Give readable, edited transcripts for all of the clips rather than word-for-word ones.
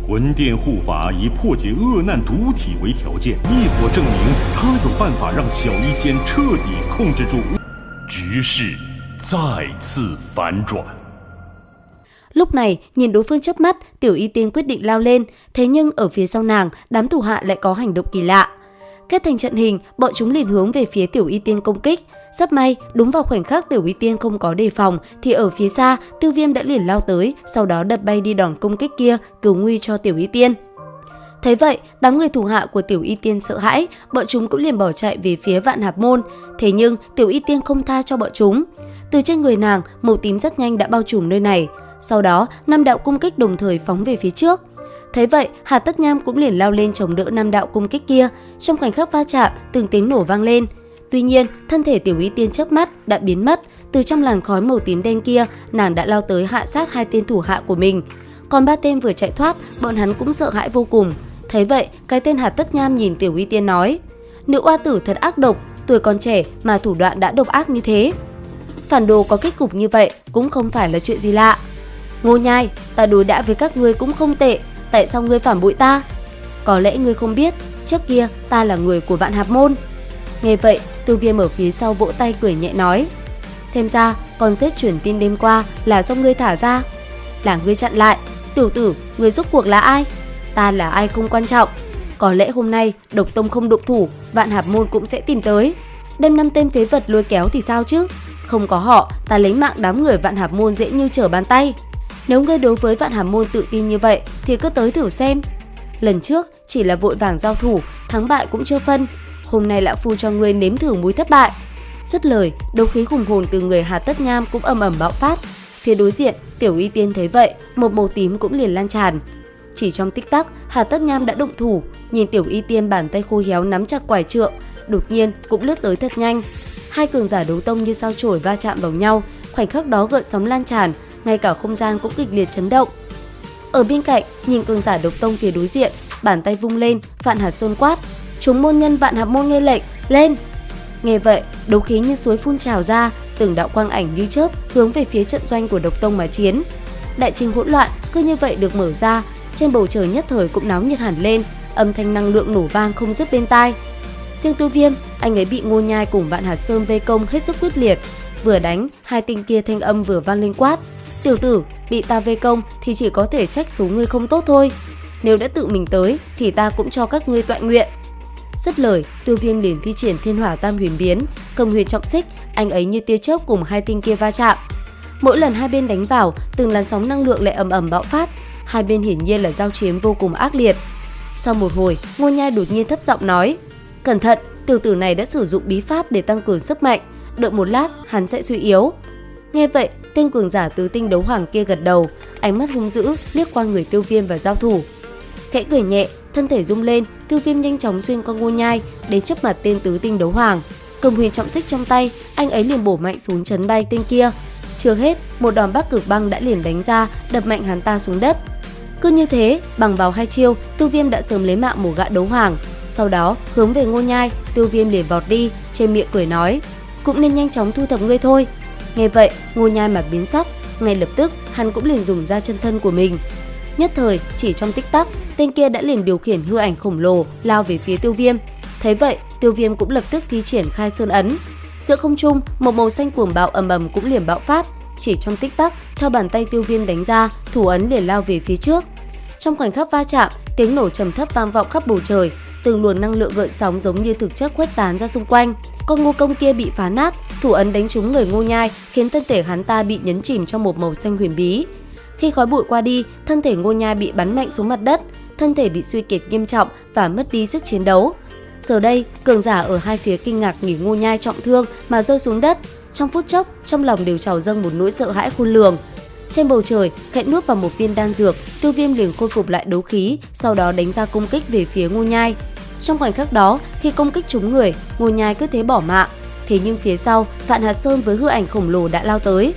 魂殿护法以破解恶难毒体为条件，一火证明他有办法让小医仙彻底控制住局势，再次反转。Lúc này, nhìn đối phương chớp mắt, Tiểu Y Tiên quyết định lao lên, thế nhưng ở phía sau nàng, đám thủ hạ lại có hành động kỳ lạ. Kết thành trận hình, bọn chúng liền hướng về phía Tiểu Y Tiên công kích. Rất may, đúng vào khoảnh khắc Tiểu Y Tiên không có đề phòng, thì ở phía xa, Tiêu Viêm đã liền lao tới, sau đó đập bay đi đòn công kích kia, cứu nguy cho Tiểu Y Tiên. Thế vậy, đám người thủ hạ của Tiểu Y Tiên sợ hãi, bọn chúng cũng liền bỏ chạy về phía Vạn Hạp Môn. Thế nhưng, Tiểu Y Tiên không tha cho bọn chúng. Từ trên người nàng, màu tím rất nhanh đã bao trùm nơi này. Sau đó, 5 đạo cung kích đồng thời phóng về phía trước. Thế vậy, Hà Tất Nham cũng liền lao lên chống đỡ 5 đạo cung kích kia. Trong khoảnh khắc va chạm, từng tiếng nổ vang lên. Tuy nhiên, thân thể Tiểu Y Tiên chớp mắt đã biến mất. Từ trong làn khói màu tím đen kia, nàng đã lao tới hạ sát 2 tên thủ hạ của mình. Còn 3 tên vừa chạy thoát, bọn hắn cũng sợ hãi vô cùng. Thấy vậy, cái tên Hà Tất Nham nhìn Tiểu Y Tiên nói: "Nữ oa tử thật ác độc, tuổi còn trẻ mà thủ đoạn đã độc ác như thế. Phản đồ có kết cục như vậy cũng không phải là chuyện gì lạ. Ngô Nhai, ta đối đãi với các ngươi cũng không tệ, tại sao ngươi phản bội ta? Có lẽ ngươi không biết, trước kia ta là người của Vạn Hạp Môn." Nghe vậy, Tiêu Viêm ở phía sau vỗ tay cười nhẹ nói: "Xem ra con rết truyền tin đêm qua là do ngươi thả ra. Là ngươi chặn lại. Tiểu tử, ngươi rốt cuộc là ai? Ta là ai không quan trọng. Có lẽ hôm nay Độc Tông không động thủ, Vạn Hạp Môn cũng sẽ tìm tới. Đem 5 tên phế vật lôi kéo thì sao chứ? Không có họ, ta lấy mạng đám người Vạn Hạp Môn dễ như trở bàn tay. Nếu ngươi đối với Vạn Hạp Môn tự tin như vậy thì cứ tới thử xem. Lần trước chỉ là vội vàng giao thủ, thắng bại cũng chưa phân. Hôm nay lão phu cho ngươi nếm thử mùi thất bại." Dứt lời, đấu khí hùng hồn từ người Hà Tất Nham cũng ầm ầm bạo phát. Phía đối diện, Tiểu Y Tiên thấy vậy, một màu tím cũng liền lan tràn. Chỉ trong tích tắc, Hà Tất Nham đã động thủ, nhìn Tiểu Y Tiên bàn tay khô héo nắm chặt quải trượng, đột nhiên cũng lướt tới thật nhanh. Hai cường giả đấu tông như sao chổi va chạm vào nhau, khoảnh khắc đó gợn sóng lan tràn, ngay cả không gian cũng kịch liệt chấn động. Ở bên cạnh, nhìn cường giả độc tông phía đối diện, bàn tay vung lên, Vạn Hạt Sơn quát: "Chúng môn nhân Vạn Hạp Môn nghe lệnh, lên!" Nghe vậy, đấu khí như suối phun trào ra, từng đạo quang ảnh như chớp hướng về phía trận doanh của độc tông mà chiến. Đại trình hỗn loạn cứ như vậy được mở ra, trên bầu trời nhất thời cũng náo nhiệt hẳn lên, âm thanh năng lượng nổ vang không dứt bên tai. Riêng Tiêu Viêm, anh ấy bị Ngô Nhai cùng Vạn Hạt Sơn vây công hết sức quyết liệt, vừa đánh, hai tên kia thanh âm vừa vang lên quát: "Tiểu tử, bị ta vây công thì chỉ có thể trách số ngươi không tốt thôi. Nếu đã tự mình tới thì ta cũng cho các ngươi tọa nguyện." Dứt lời, Tiêu Viêm liền thi triển Thiên Hỏa Tam Huyền Biến, cầm huyền trọng xích, anh ấy như tia chớp cùng hai tên kia va chạm. Mỗi lần hai bên đánh vào, từng làn sóng năng lượng lại ầm ầm bạo phát, hai bên hiển nhiên là giao chiến vô cùng ác liệt. Sau một hồi, Ngô Nhai đột nhiên thấp giọng nói: "Cẩn thận, tiểu tử này đã sử dụng bí pháp để tăng cường sức mạnh, đợi một lát hắn sẽ suy yếu." Nghe vậy, tên cường giả tứ tinh đấu hoàng kia gật đầu, ánh mắt hung dữ liếc qua người Tiêu Viêm và giao thủ. Khẽ cười nhẹ, thân thể rung lên, Tiêu Viêm nhanh chóng xuyên qua Ngô Nhai đến trước mặt tên tứ tinh đấu hoàng, cầm huyền trọng xích trong tay, anh ấy liền bổ mạnh xuống chấn bay tên kia. Chưa hết, một đòn Bắc Cực Băng đã liền đánh ra, đập mạnh hắn ta xuống đất. Cứ như thế, bằng vào hai chiêu, Tiêu Viêm đã sớm lấy mạng một gã đấu hoàng. Sau đó, hướng về Ngô Nhai, Tiêu Viêm liền vọt đi, trên miệng cười nói: "Cũng nên nhanh chóng thu thập ngươi thôi." Nghe vậy, Ngô Nhai mặt biến sắc, ngay lập tức hắn cũng liền dùng ra chân thân của mình. Nhất thời, chỉ trong tích tắc, tên kia đã liền điều khiển hư ảnh khổng lồ lao về phía Tiêu Viêm. Thấy vậy, Tiêu Viêm cũng lập tức thi triển Khai Sơn ấn. Giữa không trung, một màu xanh cuồng bạo ầm ầm cũng liền bạo phát. Chỉ trong tích tắc, theo bàn tay Tiêu Viêm đánh ra, thủ ấn liền lao về phía trước. Trong khoảnh khắc va chạm, tiếng nổ trầm thấp vang vọng khắp bầu trời, từng luồng năng lượng gợn sóng giống như thực chất khuếch tán ra xung quanh. Con ngô công kia bị phá nát, thủ ấn đánh trúng người Ngô Nhai, khiến thân thể hắn ta bị nhấn chìm trong một màu xanh huyền bí. Khi khói bụi qua đi, thân thể Ngô Nhai bị bắn mạnh xuống mặt đất, thân thể bị suy kiệt nghiêm trọng và mất đi sức chiến đấu. Giờ đây, cường giả ở hai phía kinh ngạc nhìn Ngô Nhai trọng thương mà rơi xuống đất, trong phút chốc, trong lòng đều trào dâng một nỗi sợ hãi khôn lường. Trên bầu trời, khẽ nuốt vào một viên đan dược, Tiêu Viêm liền khôi phục lại đấu khí, sau đó đánh ra công kích về phía Ngô Nhai. Trong khoảnh khắc đó, khi công kích trúng người, Ngô Nhai cứ thế bỏ mạng. Thế nhưng phía sau, Vạn Hạt Sơn với hư ảnh khổng lồ đã lao tới.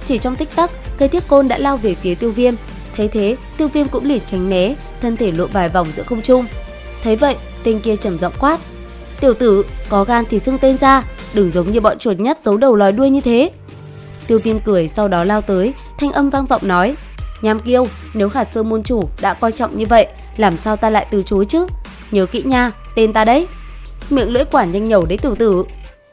Chỉ trong tích tắc, cây thiết côn đã lao về phía Tiêu Viêm. Thấy thế, Tiêu Viêm cũng liền tránh né, thân thể lộ vài vòng giữa không trung. Thấy vậy, tên kia trầm giọng quát: "Tiểu tử, có gan thì xưng tên ra, đừng giống như bọn chuột nhắt giấu đầu lòi đuôi như thế." Tiêu Viêm cười, sau đó lao tới, thanh âm vang vọng nói: Nham Kiêu, nếu Hạt Sơn môn chủ đã coi trọng như vậy, làm sao ta lại từ chối chứ? Nhớ kỹ nha, tên ta đấy. Miệng lưỡi quản nhanh nhẩu đấy tiểu tử.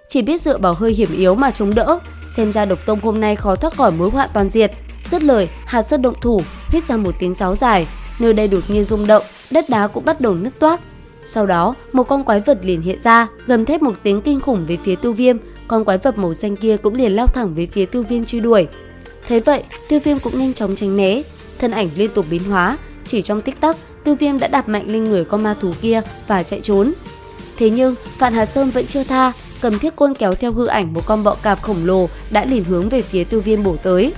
Chỉ biết dựa vào hơi hiểm yếu mà chống đỡ, xem ra Độc Tông hôm nay khó thoát khỏi mối họa toàn diệt. Dứt lời, Hạt Sơn động thủ, huýt ra một tiếng sáo dài, nơi đây đột nhiên rung động, đất đá cũng bắt đầu nứt toác. Sau đó, một con quái vật liền hiện ra, gầm thét một tiếng kinh khủng về phía Tiêu Viêm, con quái vật màu xanh kia cũng liền lao thẳng về phía Tiêu Viêm truy đuổi. Thế vậy, Tiêu Viêm cũng nhanh chóng tránh né, thân ảnh liên tục biến hóa, chỉ trong tích tắc, Tiêu Viêm đã đạp mạnh lên người con ma thú kia và chạy trốn. Thế nhưng, Vạn Hà Sơn vẫn chưa tha, cầm thiết côn kéo theo hư ảnh một con bọ cạp khổng lồ đã liền hướng về phía Tiêu Viêm bổ tới.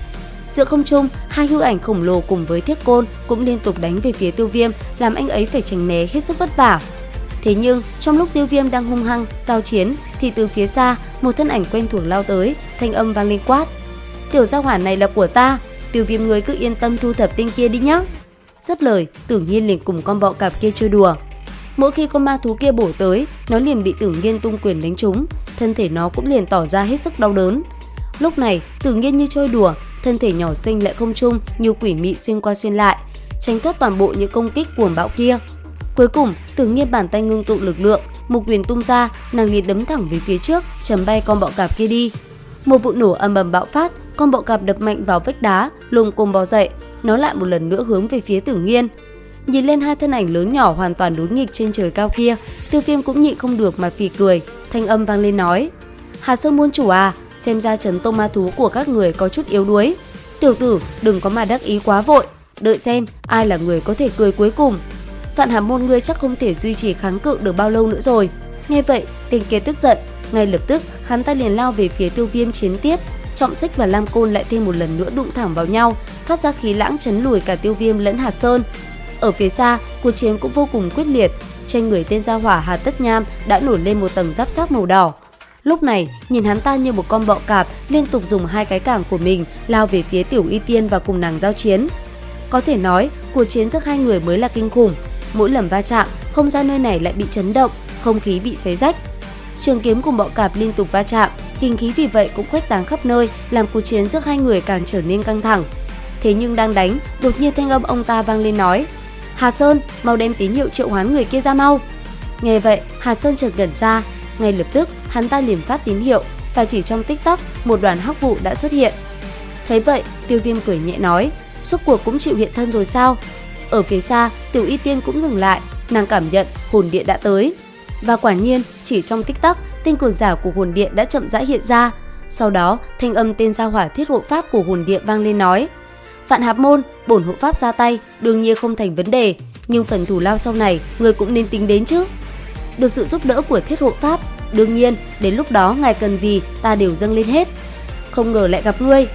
Giữa không trung, hai hư ảnh khổng lồ cùng với thiết côn cũng liên tục đánh về phía Tiêu Viêm, làm anh ấy phải tránh né hết sức vất vả. Thế nhưng, trong lúc Tiêu Viêm đang hung hăng giao chiến thì từ phía xa, một thân ảnh quen thuộc lao tới, thanh âm vang lên quát: "Tiểu gia hỏa này là của ta, Tiêu Viêm ngươi cứ yên tâm thu thập tinh kia đi nhá." Dứt lời, Tử Nghiên liền cùng con bọ cạp kia chơi đùa. Mỗi khi con ma thú kia bổ tới, nó liền bị Tử Nghiên tung quyền đánh trúng, thân thể nó cũng liền tỏ ra hết sức đau đớn. Lúc này, Tử Nghiên như chơi đùa, thân thể nhỏ xinh lại không trung như quỷ mị xuyên qua xuyên lại, tránh thoát toàn bộ những công kích cuồng bạo kia. Cuối cùng, Tử Nghiên bàn tay ngưng tụ lực lượng, một quyền tung ra, nàng liền đấm thẳng về phía trước, chầm bay con bọ cạp kia đi. Một vụ nổ ầm ầm bạo phát, con bọ cạp đập mạnh vào vách đá, lồm cồm bò dậy, nó lại một lần nữa hướng về phía Tử Nghiên. Nhìn lên hai thân ảnh lớn nhỏ hoàn toàn đối nghịch trên trời cao kia, Tiêu Viêm cũng nhịn không được mà phì cười, thanh âm vang lên nói: "Hà Sơn môn chủ à, xem ra trấn tông ma thú của các người có chút yếu đuối. Tiểu tử, đừng có mà đắc ý quá vội, đợi xem ai là người có thể cười cuối cùng. Vạn Hà môn ngươi chắc không thể duy trì kháng cự được bao lâu nữa rồi." Nghe vậy, tên kia tức giận, ngay lập tức hắn ta liền lao về phía Tiêu Viêm chiến tiếp. Trọng Xích và Lam Côn lại thêm một lần nữa đụng thẳng vào nhau, phát ra khí lãng chấn lùi cả Tiêu Viêm lẫn Hạt Sơn. Ở phía xa, cuộc chiến cũng vô cùng quyết liệt, trên người tên gia hỏa Hà Tất Nham đã nổi lên một tầng giáp xác màu đỏ. Lúc này, nhìn hắn ta như một con bọ cạp, liên tục dùng hai cái cẳng của mình lao về phía Tiểu Y Tiên và cùng nàng giao chiến. Có thể nói, cuộc chiến giữa hai người mới là kinh khủng. Mỗi lần va chạm, không gian nơi này lại bị chấn động, không khí bị xé rách. Trường kiếm cùng bọ cạp liên tục va chạm, kinh khí vì vậy cũng khuếch tán khắp nơi, làm cuộc chiến giữa hai người càng trở nên căng thẳng. Thế nhưng đang đánh, đột nhiên thanh âm ông ta vang lên nói: "Hà Sơn, mau đem tín hiệu triệu hoán người kia ra mau." Nghe vậy, Hà Sơn chợt ngẩn ra, ngay lập tức hắn ta liền phát tín hiệu và chỉ trong tích tắc, một đoàn hắc vụ đã xuất hiện. Thấy vậy, Tiêu Viêm cười nhẹ nói: "Rốt cuộc cũng chịu hiện thân rồi sao?" Ở phía xa, Tiểu Y Tiên cũng dừng lại, nàng cảm nhận hồn điện đã tới. Và quả nhiên, chỉ trong tích tắc, tên cường giả của hồn điện đã chậm rãi hiện ra. Sau đó, thanh âm tên gia hỏa thiết hộ pháp của hồn điện vang lên nói: "Vạn Hạp môn, bổn hộ pháp ra tay, đương nhiên không thành vấn đề, nhưng phần thù lao sau này người cũng nên tính đến chứ." Được sự giúp đỡ của thiết hộ pháp, đương nhiên đến lúc đó ngài cần gì ta đều dâng lên hết. Không ngờ lại gặp ngươi,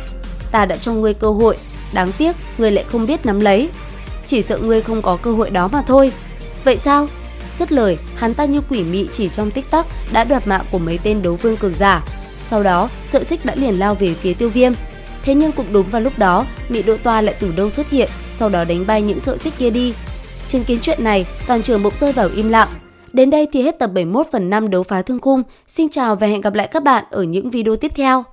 ta đã cho ngươi cơ hội, đáng tiếc ngươi lại không biết nắm lấy. Chỉ sợ ngươi không có cơ hội đó mà thôi. Vậy sao? Dứt lời, hắn ta như quỷ mị chỉ trong tích tắc đã đoạt mạng của mấy tên đấu vương cường giả. Sau đó, sợi xích đã liền lao về phía Tiêu Viêm. Thế nhưng cũng đúng vào lúc đó, Mị Đỗ Toa lại từ đâu xuất hiện, sau đó đánh bay những sợi xích kia đi. Chứng kiến chuyện này, toàn trường bỗng rơi vào im lặng. Đến đây thì hết tập 71/5 Đấu Phá Thương Khung. Xin chào và hẹn gặp lại các bạn ở những video tiếp theo.